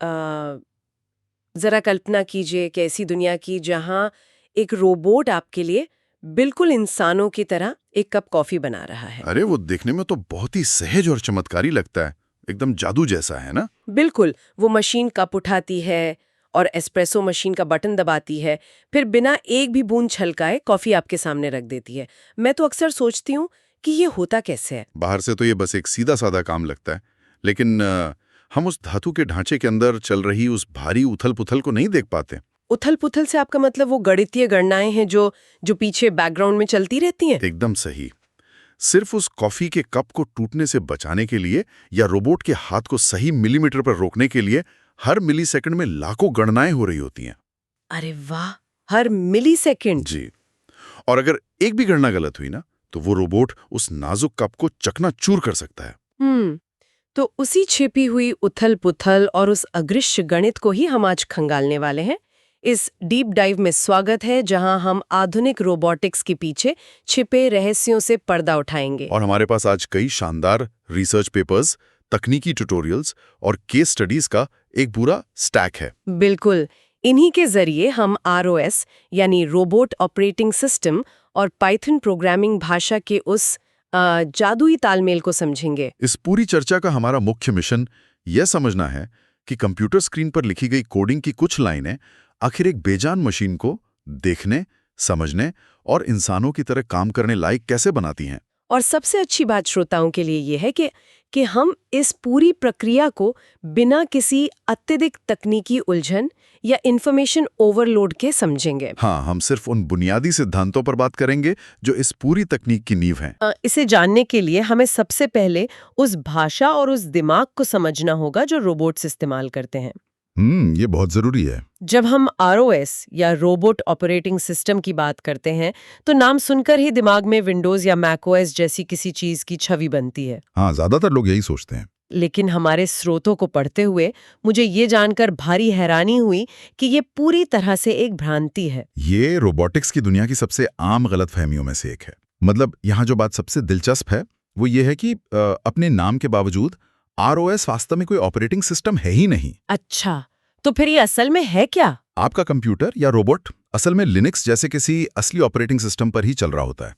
अ, जरा कल्पना कीजिए कि ऐसी दुनिया की जहां एक रोबोट आपके लिए बिल्कुल इंसानों की तरह एक कप कॉफी बना रहा है। अरे वो देखने में तो बहुत ही सहज और चमत्कारी लगता है। एकदम जादू जैसा है ना। बिल्कुल, वो मशीन कप उठाती है और एस्प्रेसो मशीन का बटन दबाती है, फिर बिना एक भी बूंद छलकाए कॉफी आपके सामने रख देती है। मैं तो अक्सर सोचती हूँ कि ये होता कैसे है। बाहर से तो ये बस एक सीधा साधा काम लगता है, लेकिन हम उस धातु के ढांचे के अंदर चल रही उस भारी उथल पुथल को नहीं देख पाते। उथल पुथल से आपका मतलब वो गणितीय गणनाएं हैं जो जो पीछे बैकग्राउंड में चलती रहती हैं। एकदम सही। सिर्फ उस कॉफी के कप को टूटने से बचाने के लिए या रोबोट के हाथ को सही मिलीमीटर पर रोकने के लिए हर मिलीसेकंड में लाखों गणनाएं हो रही होती हैं। अरे वाह, हर मिली सेकेंड। जी। और अगर एक भी गणना गलत हुई ना, तो वो रोबोट उस नाजुक कप को चकनाचूर कर सकता है। तो उसी छिपी हुई उथल पुथल और उस अदृश्य गणित को ही हम आज खंगालने वाले हैं। इस डीप डाइव में स्वागत है, जहां हम आधुनिक रोबोटिक्स के पीछे छिपे रहस्यों से पर्दा उठाएंगे। और हमारे पास आज कई शानदार रिसर्च पेपर्स, तकनीकी ट्यूटोरियल्स और केस स्टडीज का एक पूरा स्टैक है। बिल्कुल, इन्हीं के जरिए हम आरओएस यानी रोबोट ऑपरेटिंग सिस्टम और पाइथन प्रोग्रामिंग भाषा के उस जादुई तालमेल को समझेंगे। इस पूरी चर्चा का हमारा मुख्य मिशन यह समझना है कि कंप्यूटर स्क्रीन पर लिखी गई कोडिंग की कुछ लाइनें आखिर एक बेजान मशीन को देखने, समझने और इंसानों की तरह काम करने लायक कैसे बनाती हैं। और सबसे अच्छी बात श्रोताओं के लिए ये है कि हम इस पूरी प्रक्रिया को बिना किसी अत्यधिक तकनीकी उलझन या इंफॉर्मेशन ओवरलोड के समझेंगे। हाँ, हम सिर्फ उन बुनियादी सिद्धांतों पर बात करेंगे जो इस पूरी तकनीक की नींव हैं। इसे जानने के लिए हमें सबसे पहले उस भाषा और उस दिमाग को समझना होगा जो रोबोट्स इस्तेमाल करते हैं। ये बहुत जरूरी है। जब हम आरओएस या रोबोट ऑपरेटिंग सिस्टम की बात करते हैं, तो नाम सुनकर ही दिमाग में विंडोज या मैकओएस जैसी किसी चीज की छवि बनती है। हाँ, ज्यादातर लोग यही सोचते हैं। लेकिन हमारे स्रोतों को पढ़ते हुए मुझे ये जानकर भारी हैरानी हुई कि ये पूरी तरह से एक भ्रांति है। ये रोबोटिक्स की दुनिया की सबसे आम गलतफहमियों में से एक है। मतलब यहाँ जो बात सबसे दिलचस्प है वो ये है कि अपने नाम के बावजूद आरओएस वास्तव में कोई ऑपरेटिंग सिस्टम है ही नहीं। अच्छा, तो फिर ये असल में है क्या? आपका कंप्यूटर या रोबोट असल में लिनक्स जैसे किसी असली ऑपरेटिंग सिस्टम पर ही चल रहा होता है।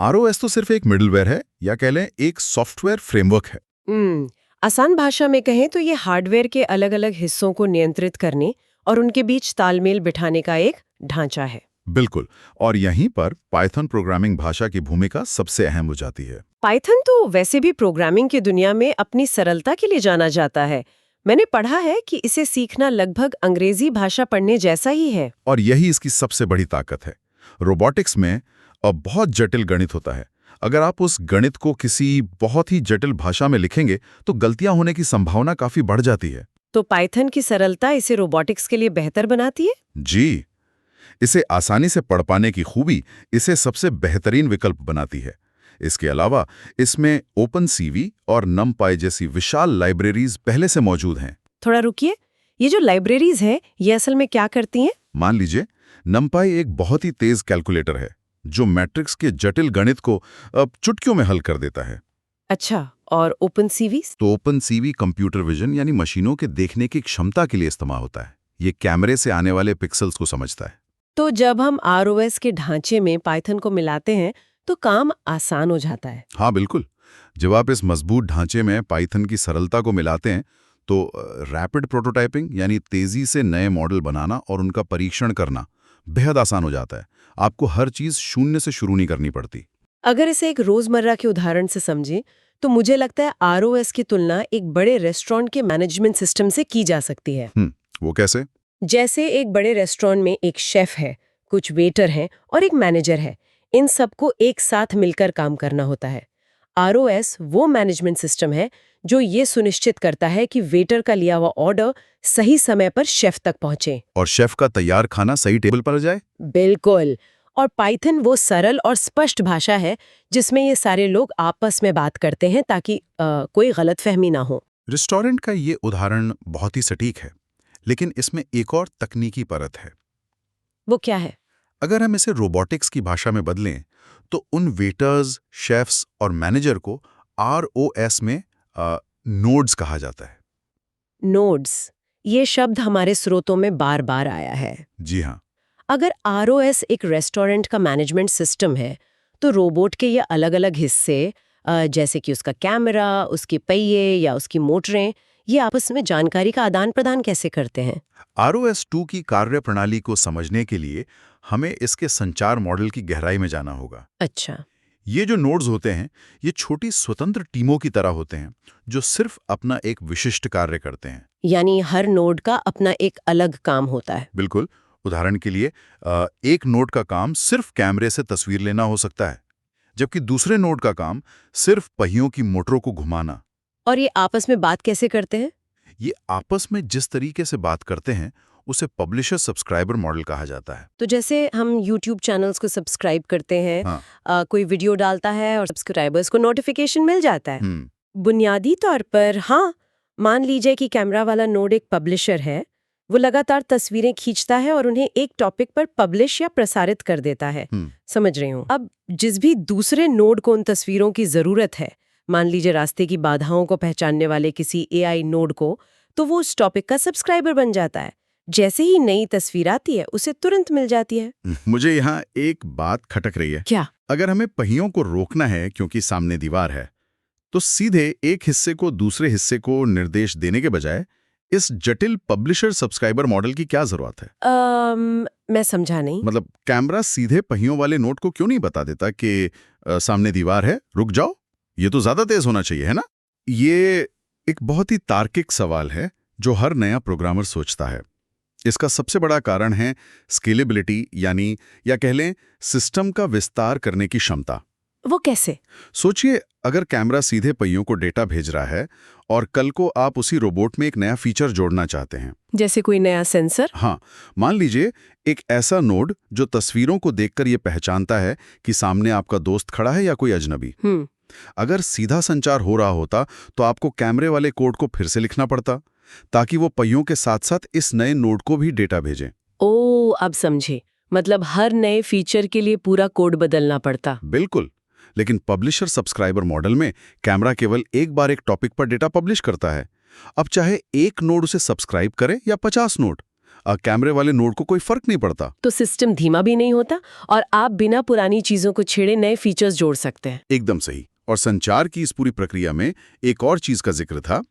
आरओएस तो सिर्फ एक मिडलवेयर है या कह लें एक सॉफ्टवेयर फ्रेमवर्क है। आसान भाषा में कहें तो ये हार्डवेयर के अलग-अलग हिस्सों को नियंत्रित करने और उनके बीच तालमेल बिठाने का एक ढांचा है। बिल्कुल। और यहीं पर पाइथन प्रोग्रामिंग भाषा की भूमिका सबसे अहम हो जाती है। पाइथन तो वैसे भी प्रोग्रामिंग की दुनिया में अपनी सरलता के लिए जाना जाता है। मैंने पढ़ा है कि इसे सीखना लगभग अंग्रेजी भाषा पढ़ने जैसा ही है। और यही इसकी सबसे बड़ी ताकत है। रोबोटिक्स में अब बहुत जटिल गणित होता है। अगर आप उस गणित को किसी बहुत ही जटिल भाषा में लिखेंगे तो गलतियां होने की संभावना काफी बढ़ जाती है। तो पाइथन की सरलता इसे रोबोटिक्स के लिए बेहतर बनाती है? जी, इसे आसानी से पढ़ पाने की खूबी इसे सबसे बेहतरीन विकल्प बनाती है। इसके अलावा इसमें ओपनसीवी और नमपाई जैसी विशाल लाइब्रेरीज पहले से मौजूद हैं। थोड़ा रुकिए, ये जो लाइब्रेरीज है ये असल में क्या करती हैं? मान लीजिए, नमपाई एक बहुत ही तेज कैलकुलेटर है जो मैट्रिक्स के जटिल गणित को अब चुटकियों में हल कर देता है। अच्छा, और ओपनसीवी? तो ओपनसीवी कंप्यूटर विजन यानी मशीनों के देखने की क्षमता के लिए इस्तेमाल होता है। ये कैमरे से आने वाले पिक्सल्स को समझता है। तो जब हम आरओएस के ढांचे में पाइथन को मिलाते हैं तो काम आसान हो जाता है। हाँ बिल्कुल। जब आप इस मजबूत ढांचे में पाइथन की सरलता को मिलाते हैं तो रैपिड प्रोटोटाइपिंग यानी तेजी से नए मॉडल बनाना और उनका परीक्षण करना बेहद आसान हो जाता है। आपको हर चीज शून्य से शुरू नहीं करनी पड़ती। अगर इसे एक रोजमर्रा के उदाहरण से समझें तो मुझे लगता है आरओएस की तुलना एक बड़े रेस्टोरेंट के मैनेजमेंट सिस्टम से की जा सकती है। वो कैसे? जैसे एक बड़े रेस्टोरेंट में एक शेफ है, कुछ वेटर हैं और एक मैनेजर है। इन सबको एक साथ मिलकर काम करना होता है। आरओएस वो मैनेजमेंट सिस्टम है जो ये सुनिश्चित करता है कि वेटर का लिया हुआ ऑर्डर सही समय पर शेफ तक पहुंचे और शेफ का तैयार खाना सही टेबल पर जाए। बिल्कुल। और पाइथन वो सरल और स्पष्ट भाषा है जिसमें ये सारे लोग आपस में बात करते हैं ताकि कोई गलतफहमी ना हो। रेस्टोरेंट का ये उदाहरण बहुत ही सटीक है, लेकिन इसमें एक और तकनीकी परत है। वो क्या है? अगर हम इसे रोबोटिक्स की भाषा में बदलें तो उन वेटर्स, शेफ्स और मैनेजर को आरओएस में नोड्स कहा जाता है। नोड्स, ये शब्द हमारे स्रोतों में बार बार आया है। जी हाँ। अगर ROS एक रेस्टोरेंट का मैनेजमेंट सिस्टम है, तो रोबोट के ये अलग-अलग हिस्से जैसे कि उसका कैमरा, उसके पहिए या उसकी मोटरें, ये आपस में जानकारी का आदान प्रदान कैसे करते हैं? ROS2 की कार्य प्रणाली को समझने के लिए हमें इसके संचार मॉडल की गहराई में जाना होगा। अच्छा। ये जो नोड्स होते हैं, ये छोटी स्वतंत्र टीमों की तरह होते हैं, जो सिर्फ अपना एक विशिष्ट कार्य करते हैं। यानी हर नोड का अपना एक अलग काम होता है। बिल्कुल। उदाहरण के लिए एक नोड का काम सिर्फ कैमरे से तस्वीर लेना हो सकता है, जबकि दूसरे नोड का काम सिर्फ पहियों की मोटरों को घुमाना। और ये आपस में बात कैसे करते हैं? ये आपस में जिस तरीके से बात करते हैं, उसे पब्लिशर सब्सक्राइबर मॉडल कहा जाता है। तो जैसे हम YouTube चैनल्स को सब्सक्राइब करते हैं, हाँ। कोई वीडियो डालता है और सब्सक्राइबर्स को नोटिफिकेशन मिल जाता है। बुनियादी तौर पर हाँ, मान लीजिए कि कैमरा वाला नोड एक पब्लिशर है, वो लगातार तस्वीरें खींचता है और उन्हें एक टॉपिक पर पब्लिश या प्रसारित कर देता है। समझ रही हूँ। अब जिस भी दूसरे नोड को उन तस्वीरों की जरूरत है, मान लीजिए रास्ते की बाधाओं को पहचानने वाले किसी AI नोड को, तो वो उस टॉपिक का सब्सक्राइबर बन जाता है। जैसे ही नई तस्वीर आती है, उसे तुरंत मिल जाती है। मुझे यहाँ एक बात खटक रही है। क्या? अगर हमें पहियों को रोकना है क्योंकि सामने दीवार है, तो सीधे एक हिस्से को दूसरे हिस्से को निर्देश देने के बजाय इस जटिल पब्लिशर सब्सक्राइबर मॉडल की क्या जरूरत है? मैं समझा नहीं। मतलब कैमरा सीधे पहियों वाले नोट को क्यों नहीं बता देता कि सामने दीवार है, रुक जाओ? ये तो ज्यादा तेज होना चाहिए, है ना? ये एक बहुत ही तार्किक सवाल है जो हर नया प्रोग्रामर सोचता है। इसका सबसे बड़ा कारण है स्केलेबिलिटी, यानी या कह लें सिस्टम का विस्तार करने की क्षमता। वो कैसे? सोचिए, अगर कैमरा सीधे पहियों को डेटा भेज रहा है और कल को आप उसी रोबोट में एक नया फीचर जोड़ना चाहते हैं, जैसे कोई नया सेंसर? हाँ, मान लीजिए एक ऐसा नोड जो तस्वीरों को देखकर ये पहचानता है कि सामने आपका दोस्त खड़ा है या कोई अजनबी। अगर सीधा संचार हो रहा होता तो आपको कैमरे वाले कोड को फिर से लिखना पड़ता, ताकि वो पहियों के साथ साथ इस नए नोड को भी डेटा भेजें। अब समझे। मतलब हर नए फीचर के लिए पूरा कोड बदलना पड़ता। बिल्कुल। लेकिन पब्लिशर सब्सक्राइबर मॉडल में कैमरा केवल एक बार एक टॉपिक पर डेटा पब्लिश करता है। अब चाहे एक नोड उसे सब्सक्राइब करे या 50 नोड, कैमरे वाले नोड को कोई फर्क नहीं पड़ता। तो सिस्टम धीमा भी नहीं होता और आप बिना पुरानी चीजों को छेड़े नए फीचर्स जोड़ सकते हैं। एकदम सही। और संचार की इस पूरी प्रक्रिया में एक और चीज का जिक्र था,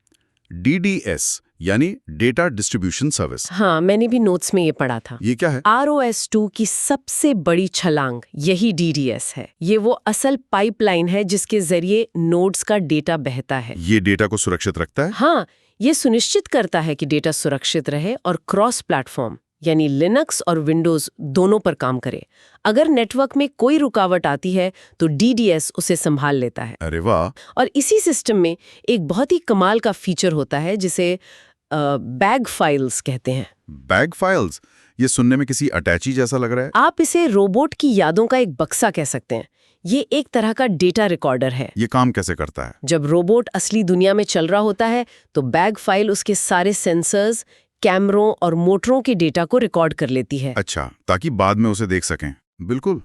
DDS, यानी डेटा डिस्ट्रीब्यूशन सर्विस। हाँ, मैंने भी नोट्स में ये पढ़ा था। ये क्या है? ROS2 की सबसे बड़ी छलांग यही DDS है। ये वो असल पाइपलाइन है जिसके जरिए नोड्स का डेटा बहता है। ये डेटा को सुरक्षित रखता है? हाँ, ये सुनिश्चित करता है कि डेटा सुरक्षित रहे और क्रॉस प्लेटफॉर्म यानी लिनक्स और विंडोज दोनों पर काम करे। अगर नेटवर्क में कोई रुकावट आती है तो DDS उसे संभाल लेता है। अरे वाह! और इसी सिस्टम में एक बहुत ही कमाल का फीचर होता है जिसे बैग फाइल्स कहते हैं। Bag files? ये सुनने में किसी अटैची जैसा लग रहा है। आप इसे रोबोट की यादों का एक बक्सा कह सकते हैं। ये एक तरह का डेटा रिकॉर्डर है। ये काम कैसे करता है? जब रोबोट असली दुनिया में चल रहा होता है तो बैग फाइल उसके सारे सेंसर्स, कैमरों और मोटरों के डेटा को रिकॉर्ड कर लेती है। अच्छा, ताकि बाद में उसे देख सकें। बिल्कुल।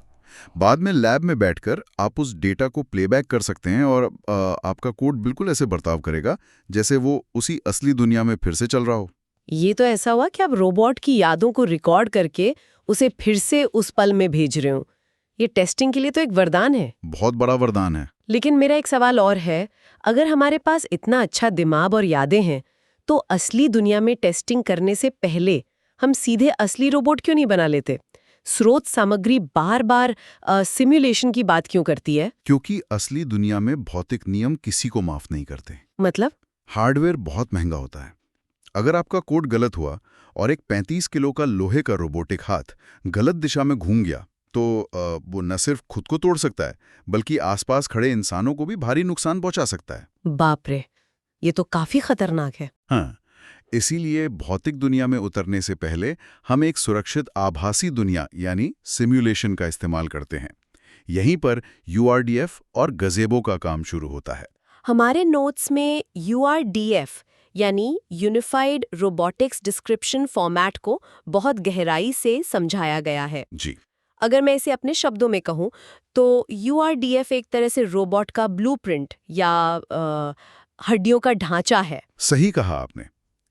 बाद में लैब में बैठकर आप उस डेटा को प्लेबैक कर सकते हैं और आपका कोड बिल्कुल ऐसे बर्ताव करेगा जैसे वो उसी असली दुनिया में फिर से चल रहा हो। ये तो ऐसा हुआ कि आप रोबोट की यादों को रिकॉर्ड करके उसे फिर से उस पल में भेज रहे हो। ये टेस्टिंग के लिए तो एक वरदान है। बहुत बड़ा वरदान है। लेकिन मेरा एक सवाल और है, अगर हमारे पास इतना अच्छा दिमाग और यादें हैं, तो असली दुनिया में टेस्टिंग करने से पहले हम सीधे असली रोबोट क्यों नहीं बना लेते? स्रोत सामग्री बार बार सिमुलेशन की बात क्यों करती है? क्योंकि असली दुनिया में भौतिक नियम किसी को माफ नहीं करते। मतलब? हार्डवेयर बहुत महंगा होता है। अगर आपका कोड गलत हुआ और एक 35 किलो का लोहे का रोबोटिक हाथ गलत दिशा में घूम गया, तो वो न सिर्फ खुद को तोड़ सकता है, बल्कि आसपास खड़े इंसानों को भी भारी नुकसान पहुंचा सकता है। बाप रे, ये तो काफी खतरनाक है। हाँ, इसीलिए भौतिक दुनिया में उतरने से पहले हम एक सुरक्षित आभासी दुनिया यानी सिम्युलेशन का इस्तेमाल करते हैं। यहीं पर URDF और गज़ेबो का काम शुरू होता है। हमारे नोट्स में URDF यानी यूनिफाइड रोबोटिक्स डिस्क्रिप्शन फॉर्मेट को बहुत गहराई से समझाया गया है। जी। अगर मैं इसे अपने शब्दों में कहूँ तो URDF एक तरह से रोबोट का ब्लूप्रिंट या हड्डियों का ढांचा है। सही कहा आपने।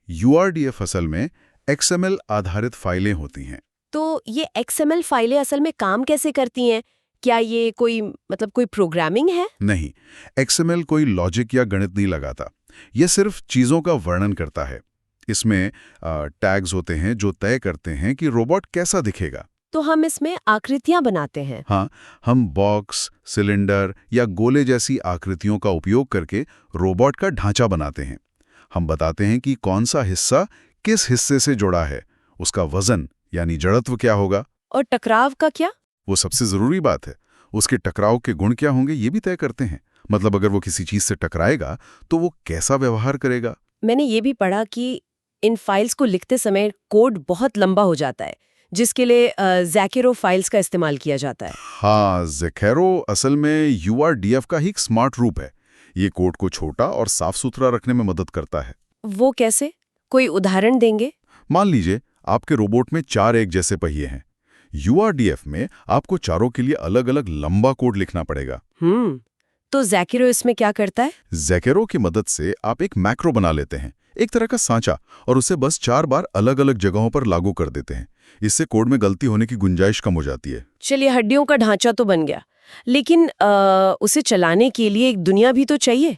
URDF असल में XML आधारित फाइलें होती हैं। तो ये XML फाइलें असल में काम कैसे करती हैं? क्या ये कोई प्रोग्रामिंग है? नहीं, XML कोई लॉजिक या गणित नहीं लगाता। ये सिर्फ चीज़ों का वर्णन करता है। इसमें टैग्स होते हैं जो तय करते हैं कि रोबोट कैसा दिखेगा। तो हम इसमें आकृतियां बनाते हैं। हाँ, हम बॉक्स, सिलेंडर या गोले जैसी आकृतियों का उपयोग करके रोबोट का ढांचा बनाते हैं। हम बताते हैं कि कौन सा हिस्सा किस हिस्से से जुड़ा है, उसका वजन यानी जड़त्व क्या होगा। और टकराव का क्या? वो सबसे ज़रूरी बात है। उसके टकराव के गुण क्या होंगे ये भी तय करते हैं। मतलब अगर वो किसी चीज़ से टकराएगा तो वो कैसा व्यवहार करेगा। मैंने ये भी पढ़ा कि इन फाइल्स को लिखते समय कोड बहुत लंबा हो जाता है, जिसके लिए ज़ैकेरो फाइल्स का इस्तेमाल किया जाता है। हाँ, ज़ैकेरो असल में URDF का ही एक स्मार्ट रूप है। ये कोड को छोटा और साफ सुथरा रखने में मदद करता है। वो कैसे? कोई उदाहरण देंगे? मान लीजिए आपके रोबोट में 4 एक जैसे पहिए हैं। URDF में आपको चारों के लिए अलग-अलग लंबा कोड लिखना पड़ेगा। तो ज़ैकेरो इसमें क्या करता है? ज़ैकेरो की मदद से आप एक मैक्रो बना लेते हैं, एक तरह का सांचा, और उसे बस 4 बार अलग-अलग जगहों पर लागू कर देते हैं। इससे कोड में गलती होने की गुंजाइश कम हो जाती है। चलिए, हड्डियों का ढांचा तो बन गया, लेकिन उसे चलाने के लिए एक दुनिया भी तो चाहिए,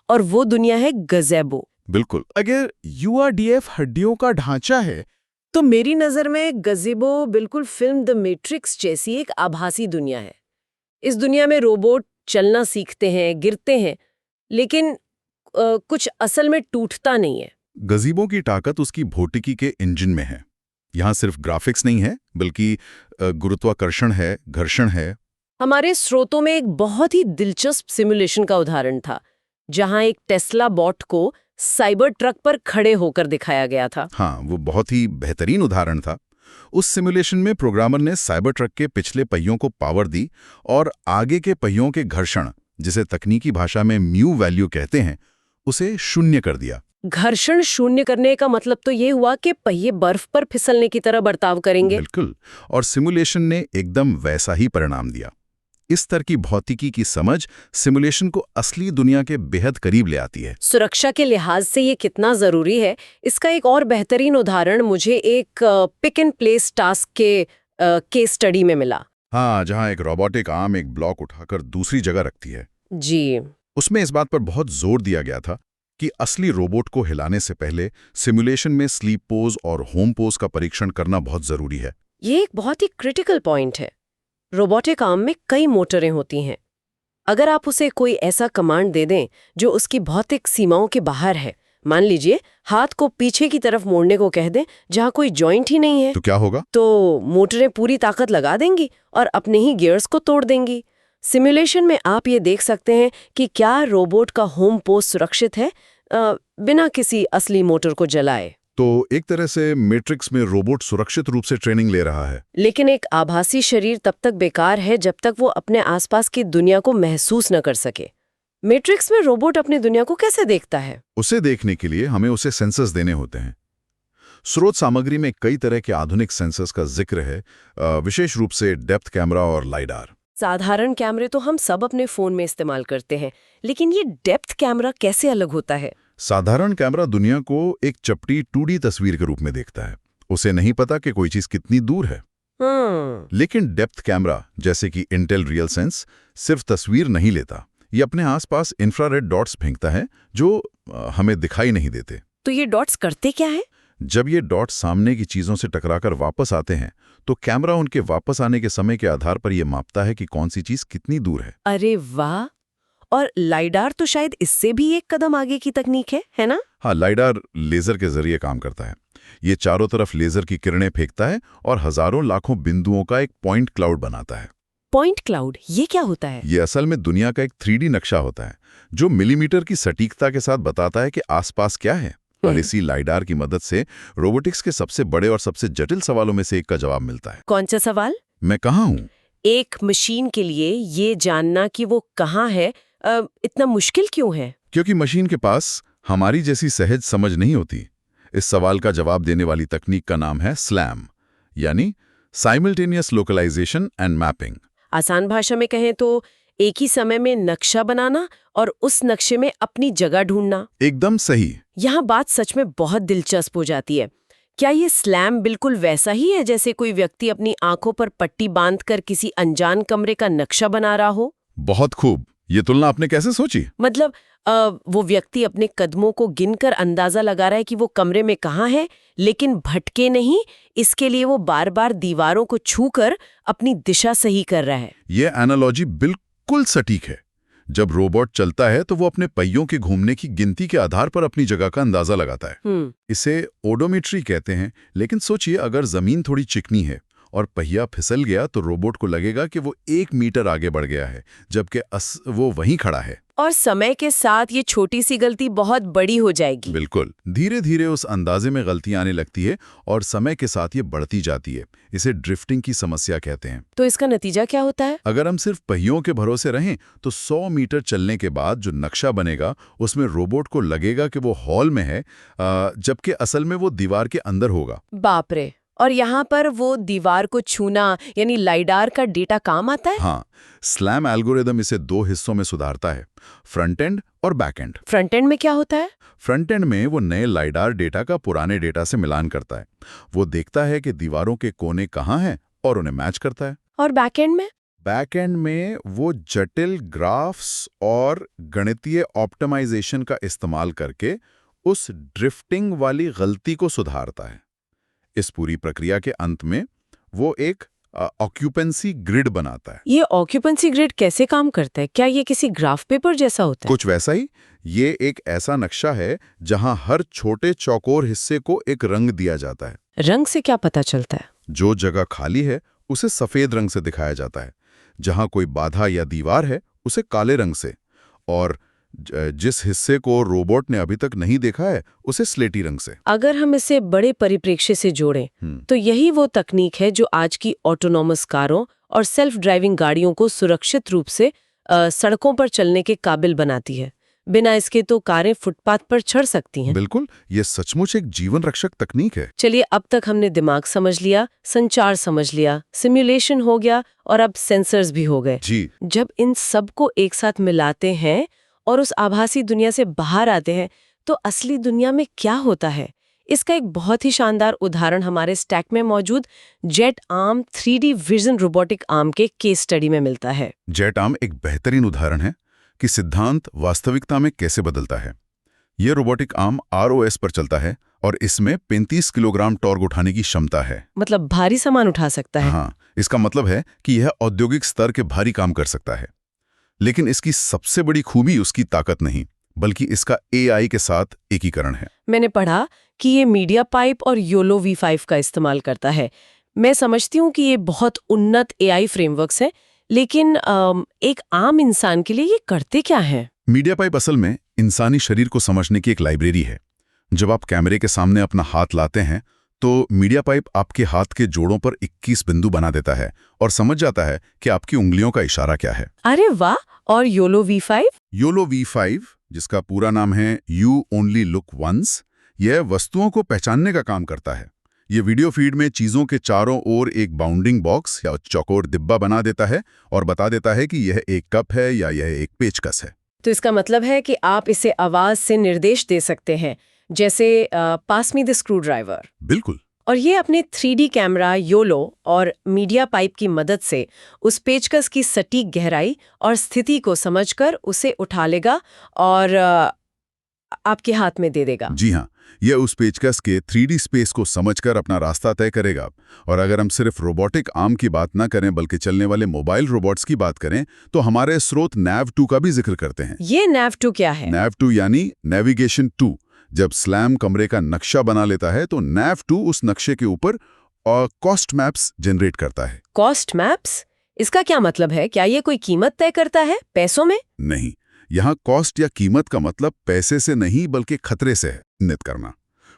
और वो दुनिया है गज़ेबो। बिल्कुल। अगर URDF हड्डियों का ढांचा है तो मेरी नज़र में गज़ेबो बिल्कुल फिल्म द मैट्रिक्स जैसी एक आभासी दुनिया है। इस दुनिया में रोबोट चलना सीखते हैं, गिरते हैं, लेकिन कुछ असल में टूटता नहीं है। गज़ीबो की ताकत उसकी भौतिकी के इंजन में है। यहाँ सिर्फ ग्राफिक्स नहीं है, बल्कि गुरुत्वाकर्षण है, घर्षण है। हमारे स्रोतों में एक बहुत ही दिलचस्प सिमुलेशन का उदाहरण था, जहां एक टेस्ला बॉट को साइबर ट्रक पर खड़े होकर दिखाया गया था। हाँ, वो बहुत ही बेहतरीन उदाहरण था। उस सिमुलेशन में प्रोग्रामर ने साइबर ट्रक के पिछले पहियों को पावर दी और आगे के पहियों के घर्षण, जिसे तकनीकी भाषा में म्यू वैल्यू कहते हैं, उसे शून्य कर दिया। घर्षण शून्य करने का मतलब तो ये हुआ कि पहिए बर्फ पर फिसलने की तरह बर्ताव करेंगे। बिल्कुल, और सिमुलेशन ने एकदम वैसा ही परिणाम दिया। इस तरह की भौतिकी की समझ सिमुलेशन को असली दुनिया के बेहद करीब ले आती है। सुरक्षा के लिहाज से ये कितना जरूरी है, इसका एक और बेहतरीन उदाहरण मुझे एक पिक एंड प्लेस टास्क के केस स्टडी में मिला। हाँ, जहाँ एक रोबोटिक आर्म एक ब्लॉक उठाकर दूसरी जगह रखती है। जी। उसमें इस बात पर बहुत जोर दिया गया था कि असली रोबोट को हिलाने से पहले सिमुलेशन में स्लीप पोज और होम पोज का परीक्षण करना बहुत जरूरी है। ये एक बहुत ही क्रिटिकल पॉइंट है। रोबोटिक आर्म में कई मोटरें होती हैं। अगर आप उसे कोई ऐसा कमांड दे दें जो उसकी भौतिक सीमाओं के बाहर है, मान लीजिए हाथ को पीछे की तरफ मोड़ने को कह दें जहां कोई जॉइंट ही नहीं है, तो क्या होगा? तो मोटरें पूरी ताकत लगा देंगी और अपने ही गियर्स को तोड़ देंगी। सिमुलेशन में आप ये देख सकते हैं कि क्या रोबोट का होम पोज सुरक्षित है बिना किसी असली मोटर को जलाए। तो एक तरह से मैट्रिक्स में रोबोट सुरक्षित रूप से ट्रेनिंग ले रहा है। लेकिन एक आभासी शरीर तब तक बेकार है जब तक वो अपने आसपास की दुनिया को महसूस न कर सके। मैट्रिक्स में रोबोट अपनी दुनिया को कैसे देखता है? उसे देखने के लिए हमें उसे सेंसर्स देने होते हैं। स्रोत सामग्री में कई तरह के आधुनिक सेंसर्स का जिक्र है, विशेष रूप से डेप्थ कैमरा और लाइडार। साधारण कैमरे तो हम सब अपने फोन में इस्तेमाल करते हैं, लेकिन ये डेप्थ कैमरा कैसे अलग होता है? साधारण कैमरा दुनिया को एक चपटी 2D तस्वीर के रूप में देखता है। उसे नहीं पता कि कोई चीज कितनी दूर है। लेकिन डेप्थ कैमरा, जैसे कि इंटेल रियल सेंस, सिर्फ तस्वीर नहीं लेता। ये अपने आसपास इंफ्रारेड डॉट्स फेंकता है जो हमें दिखाई नहीं देते। तो ये डॉट्स करते क्या है? जब ये डॉट्स सामने की चीजों से टकराकर वापस आते हैं, तो कैमरा उनके वापस आने के समय के आधार पर यह मापता है कि कौन सी चीज कितनी दूर है। अरे वाह! और लाइडार तो शायद इससे भी एक कदम आगे की तकनीक है ना? हाँ, लाइडार लेजर के जरिए काम करता है। ये चारों तरफ लेजर की किरणें फेंकता है और हजारों लाखों बिंदुओं का एक पॉइंट क्लाउड बनाता है। पॉइंट क्लाउड, ये क्या होता है? ये असल में दुनिया का एक 3D नक्शा होता है जो मिलीमीटर की सटीकता के साथ बताता है कि आसपास क्या है। और इसी लाइडार की मदद से रोबोटिक्स के सबसे बड़े और सबसे जटिल सवालों में से एक का जवाब मिलता है। कौन सा सवाल? मैं कहाँ हूँ? एक मशीन के लिए ये जानना कि वो कहाँ है इतना मुश्किल क्यों है? क्योंकि मशीन के पास हमारी जैसी सहज समझ नहीं होती। इस सवाल का जवाब देने वाली तकनीक का नाम है SLAM, यानी साइमल्टेनियस लोकलाइजेशन एंड मैपिंग। आसान भाषा में कहें तो एक ही समय में नक्शा बनाना और उस नक्शे में अपनी जगह ढूंढना। एकदम सही। यहाँ बात सच में बहुत दिलचस्प हो जाती है। क्या ये स्लैम बिल्कुल वैसा ही है जैसे कोई व्यक्ति अपनी आंखों पर पट्टी बांधकर किसी अनजान कमरे का नक्शा बना रहा हो? बहुत खूब। ये तुलना आपने कैसे सोची? मतलब वो व्यक्ति अपने कदमों को गिनकर अंदाजा लगा रहा है कि वो कमरे में कहाँ है, लेकिन भटके नहीं। इसके लिए वो बार बार दीवारों को छूकर अपनी दिशा सही कर रहा है। ये एनालॉजी बिल्कुल सटीक है। जब रोबोट चलता है तो वो अपने पहियों के घूमने की गिनती के आधार पर अपनी जगह का अंदाजा लगाता है। इसे ओडोमेट्री कहते हैं। लेकिन सोचिए, अगर जमीन थोड़ी चिकनी है और पहिया फिसल गया तो रोबोट को लगेगा कि वो 1 मीटर आगे बढ़ गया है, जबकि वो वहीं खड़ा है। और समय के साथ ये छोटी सी गलती बहुत बड़ी हो जाएगी। बिल्कुल। धीरे धीरे उस अंदाजे में गलती आने लगती है और समय के साथ ये बढ़ती जाती है। इसे ड्रिफ्टिंग की समस्या कहते हैं। तो इसका नतीजा क्या होता है? अगर हम सिर्फ पहियों के भरोसे रहें तो 100 मीटर चलने के बाद जो नक्शा बनेगा उसमें रोबोट को लगेगा कि वो हॉल में है, जबकि असल में वो दीवार के अंदर होगा। बाप रे। और यहाँ पर वो दीवार को छूना यानी लाइडार का डेटा काम आता है? हाँ, स्लैम एल्गोरिदम इसे 2 हिस्सों में सुधारता है, फ्रंट एंड और बैक एंड। फ्रंट एंड में क्या होता है? फ्रंट एंड में वो नए लाइडार डेटा का पुराने डेटा से मिलान करता है। वो देखता है कि दीवारों के कोने कहाँ हैं और उन्हें मैच करता है। और बैक एंड में? बैक एंड में वो जटिल ग्राफ्स और गणितीय ऑप्टिमाइजेशन का इस्तेमाल करके उस ड्रिफ्टिंग वाली गलती को सुधारता है। इस पूरी प्रक्रिया के अंत में वो एक ऑक्यूपेंसी ग्रिड बनाता है। ये ऑक्यूपेंसी ग्रिड कैसे काम करता है? क्या ये किसी ग्राफ पेपर जैसा होता है? कुछ वैसा ही। ये एक ऐसा नक्शा है जहां हर छोटे चौकोर हिस्से को एक रंग दिया जाता है। रंग से क्या पता चलता है? जो जगह खाली है उसे सफेद रंग से दिखाया जाता है, जहां कोई बाधा या दीवार है उसे काले रंग से, और जिस हिस्से को रोबोट ने अभी तक नहीं देखा है उसे स्लेटी रंग से। अगर हम इसे बड़े परिप्रेक्ष्य से जोड़ें तो यही वो तकनीक है जो आज की ऑटोनॉमस कारों और सेल्फ ड्राइविंग गाड़ियों को सुरक्षित रूप से सड़कों पर चलने के काबिल बनाती है। बिना इसके तो कारें फुटपाथ पर चढ़ सकती हैं। बिल्कुल, ये सचमुच एक जीवन रक्षक तकनीक है। चलिए, अब तक हमने दिमाग समझ लिया, संचार समझ लिया, सिमुलेशन हो गया और अब सेंसर्स भी हो गए। जी। जब इन सब को एक साथ मिलाते हैं और उस आभासी दुनिया से बाहर आते हैं तो असली दुनिया में क्या होता है, इसका एक बहुत ही शानदार उदाहरण हमारे स्टैक में मौजूद jet arm 3D vision robotic arm के केस स्टडी में मिलता है। जेट आर्म एक बेहतरीन उदाहरण है कि सिद्धांत वास्तविकता में कैसे बदलता है। यह रोबोटिक आर्म ROS पर चलता है और इसमें 35 किलोग्राम टॉर्क उठाने की क्षमता है। मतलब भारी सामान उठा सकता है। हाँ, इसका मतलब है कि यह औद्योगिक स्तर के भारी काम कर सकता है। लेकिन इसकी सबसे बड़ी खूबी उसकी ताकत नहीं, बल्कि इसका AI के साथ एकीकरण है। मैंने पढ़ा कि ये मीडिया पाइप और योलो V5 का इस्तेमाल करता है। मैं समझती हूँ कि ये बहुत उन्नत AI फ्रेमवर्क्स हैं, लेकिन एक आम इंसान के लिए ये करते क्या हैं? मीडिया पाइप असल में इंसानी शरीर को समझने की एक लाइब्रेरी है। जब आप कैमरे के सामने अपना हाथ लाते हैं तो मीडिया पाइप आपके हाथ के जोड़ों पर 21 बिंदु बना देता है और समझ जाता है कि आपकी उंगलियों का इशारा क्या है। अरे वाह! और योलो V5? योलो V5, जिसका पूरा नाम है यू ओनली लुक वंस, यह वस्तुओं को पहचानने का काम करता है। ये वीडियो फीड में चीजों के चारों ओर एक बाउंडिंग बॉक्स या चौकोर डिब्बा बना देता है और बता देता है कि यह एक कप है या यह एक पेचकस है। तो इसका मतलब है कि आप इसे आवाज से निर्देश दे सकते हैं, जैसे पास मी द स्क्रू ड्राइवर। बिल्कुल। और ये अपने 3D कैमरा योलो और मीडिया पाइप की मदद से उस पेचकस की सटीक गहराई और स्थिति को समझकर उसे उठा लेगा और आपके हाथ में दे देगा। जी हाँ, यह उस पेचकस के 3D स्पेस को समझकर अपना रास्ता तय करेगा। और अगर हम सिर्फ रोबोटिक आर्म की बात ना करें बल्कि चलने वाले मोबाइल रोबोट्स की बात करें तो हमारे स्रोत nav2 का भी जिक्र करते हैं। ये nav2 क्या है? nav2 यानी नेविगेशन 2। जब स्लैम कमरे का नक्शा बना लेता है तो nav2 उस नक्शे के ऊपर कॉस्ट मैप्स जनरेट करता है। Cost maps? इसका क्या मतलब है? क्या ये कोई कीमत तय करता है पैसों में? नहीं, यहाँ कॉस्ट या कीमत का मतलब पैसे से नहीं बल्कि खतरे से है नित करना।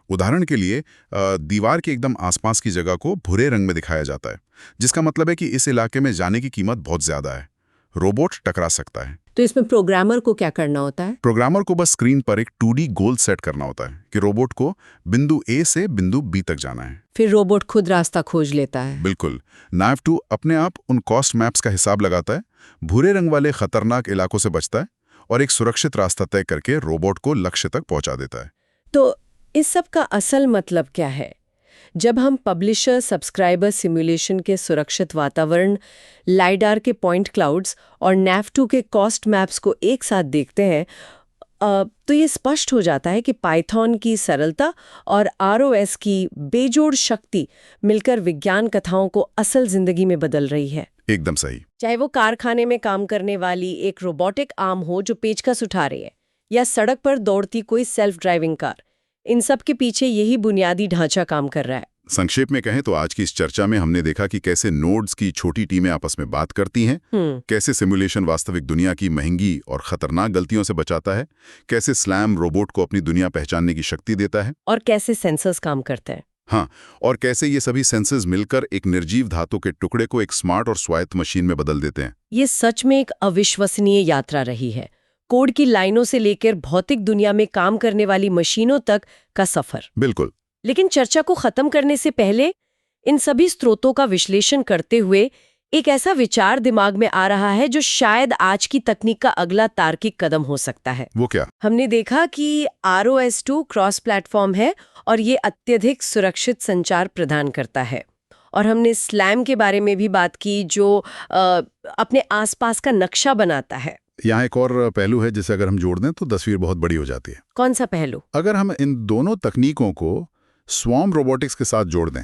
उदाहरण के लिए दीवार के एकदम आसपास की जगह को भूरे रंग में दिखाया जाता है, जिसका मतलब है कि इस इलाके में जाने की कीमत बहुत ज्यादा है, रोबोट टकरा सकता है। तो इसमें प्रोग्रामर को क्या करना होता है? प्रोग्रामर को बस स्क्रीन पर एक 2D गोल सेट करना होता है कि रोबोट को बिंदु A से बिंदु B तक जाना है। फिर रोबोट खुद रास्ता खोज लेता है। बिल्कुल। नाव2 अपने आप उन कॉस्ट मैप्स का हिसाब लगाता है, भूरे रंग वाले खतरनाक इलाकों से बचता है और एक सुरक्षित रास्ता तय करके रोबोट को लक्ष्य तक पहुंचा देता है। तो इस सब का असल मतलब क्या है? जब हम पब्लिशर सब्सक्राइबर सिमुलेशन के सुरक्षित वातावरण, लाइडार के पॉइंट क्लाउड्स और नाव2 के कॉस्ट मैप्स को एक साथ देखते हैं, तो ये स्पष्ट हो जाता है कि पाइथन की सरलता और ROS की बेजोड़ शक्ति मिलकर विज्ञान कथाओं को असल जिंदगी में बदल रही है। एकदम सही। चाहे वो कारखाने में काम करने वाली एक रोबोटिक आर्म हो जो पेचकस उठा रही है, या सड़क पर दौड़ती कोई सेल्फ ड्राइविंग कार, इन सब के पीछे यही बुनियादी ढांचा काम कर रहा है। संक्षेप में कहें तो आज की इस चर्चा में हमने देखा कि कैसे नोड्स की छोटी टीमें आपस में बात करती हैं, कैसे सिमुलेशन वास्तविक दुनिया की महंगी और खतरनाक गलतियों से बचाता है, कैसे स्लैम रोबोट को अपनी दुनिया पहचानने की शक्ति देता है, और कैसे सेंसर्स काम करते हैं। हाँ, और कैसे ये सभी सेंसर्स मिलकर एक निर्जीव धातु के टुकड़े को एक स्मार्ट और स्वायत्त मशीन में बदल देते हैं। ये सच में एक अविश्वसनीय यात्रा रही है। कोड की लाइनों से लेकर भौतिक दुनिया में काम करने वाली मशीनों तक का सफर। बिल्कुल। लेकिन चर्चा को खत्म करने से पहले इन सभी स्रोतों का विश्लेषण करते हुए एक ऐसा विचार दिमाग में आ रहा है जो शायद आज की तकनीक का अगला तार्किक कदम हो सकता है। वो क्या? हमने देखा कि ROS2 क्रॉस प्लेटफॉर्म है और ये अत्यधिक सुरक्षित संचार प्रदान करता है। और हमने स्लैम के बारे में भी बात की जो अपने आसपास का नक्शा बनाता है। यहाँ एक और पहलू है जिसे अगर हम जोड़ दें तो तस्वीर बहुत बड़ी हो जाती है। कौन सा पहलू? अगर हम इन दोनों तकनीकों को स्वॉर्म रोबोटिक्स के साथ जोड़ दें,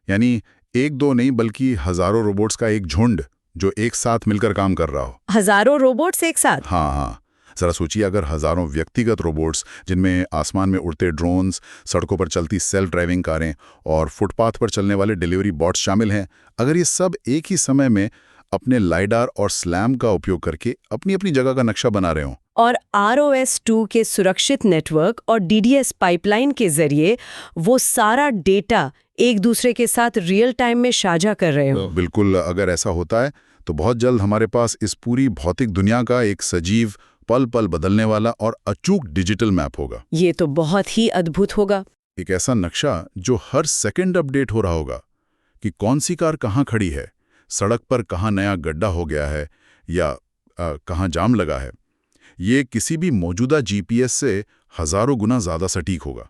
यानी एक दो नहीं बल्कि हजारों रोबोट्स का एक झुंड जो एक साथ मिलकर काम कर रहा हो। हजारों रोबोट्स एक साथ? हाँ। जरा सोचिए, अगर हजारों व्यक्तिगत रोबोट्स जिनमें आसमान में उड़ते ड्रोन्स, सड़कों पर चलती सेल्फ ड्राइविंग कारें और फुटपाथ पर चलने वाले डिलीवरी बॉट्स शामिल हैं, अगर ये सब एक ही समय में अपने लाइडार और स्लैम का उपयोग करके अपनी अपनी जगह का नक्शा बना रहे हों और ROS2 के सुरक्षित नेटवर्क और DDS पाइपलाइन के जरिए वो सारा डेटा एक दूसरे के साथ रियल टाइम में साझा कर रहे हो। बिल्कुल। अगर ऐसा होता है तो बहुत जल्द हमारे पास इस पूरी भौतिक दुनिया का एक सजीव, पल पल बदलने वाला और अचूक डिजिटल मैप होगा। ये तो बहुत ही अद्भुत होगा। एक ऐसा नक्शा जो हर सेकंड अपडेट हो रहा होगा कि कौन सी कार कहाँ खड़ी है, सड़क पर कहाँ नया गड्ढा हो गया है या कहाँ जाम लगा है। ये किसी भी मौजूदा GPS से हजारों गुना ज्यादा सटीक होगा।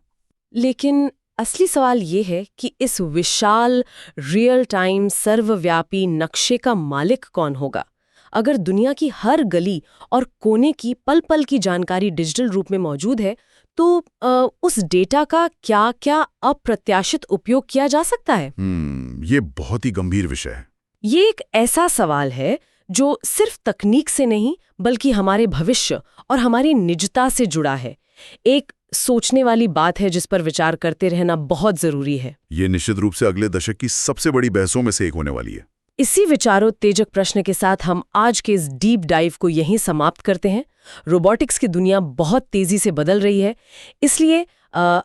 लेकिन असली सवाल ये है कि इस विशाल रियल टाइम सर्वव्यापी नक्शे का मालिक कौन होगा? अगर दुनिया की हर गली और कोने की पल पल की जानकारी डिजिटल रूप में मौजूद है, तो उस डेटा का क्या क्या अप्रत्याशित उपयोग किया जा सकता है? ये बहुत ही गंभीर विषय है। ये एक ऐसा सवाल है जो सिर्फ तकनीक से नहीं बल्कि हमारे भविष्य और हमारी निजता से जुड़ा है। एक सोचने वाली बात है जिस पर विचार करते रहना बहुत जरूरी है। ये निश्चित रूप से अगले दशक की सबसे बड़ी बहसों में से एक होने वाली है। इसी विचारोत्तेजक प्रश्न के साथ हम आज के इस डीप डाइव को यहीं समाप्त करते हैं। रोबोटिक्स की दुनिया बहुत तेजी से बदल रही है, इसलिए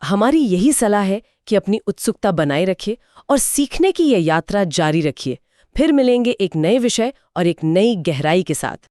हमारी यही सलाह है कि अपनी उत्सुकता बनाए रखिए और सीखने की यह यात्रा जारी रखिए। फिर मिलेंगे एक नए विषय और एक नई गहराई के साथ।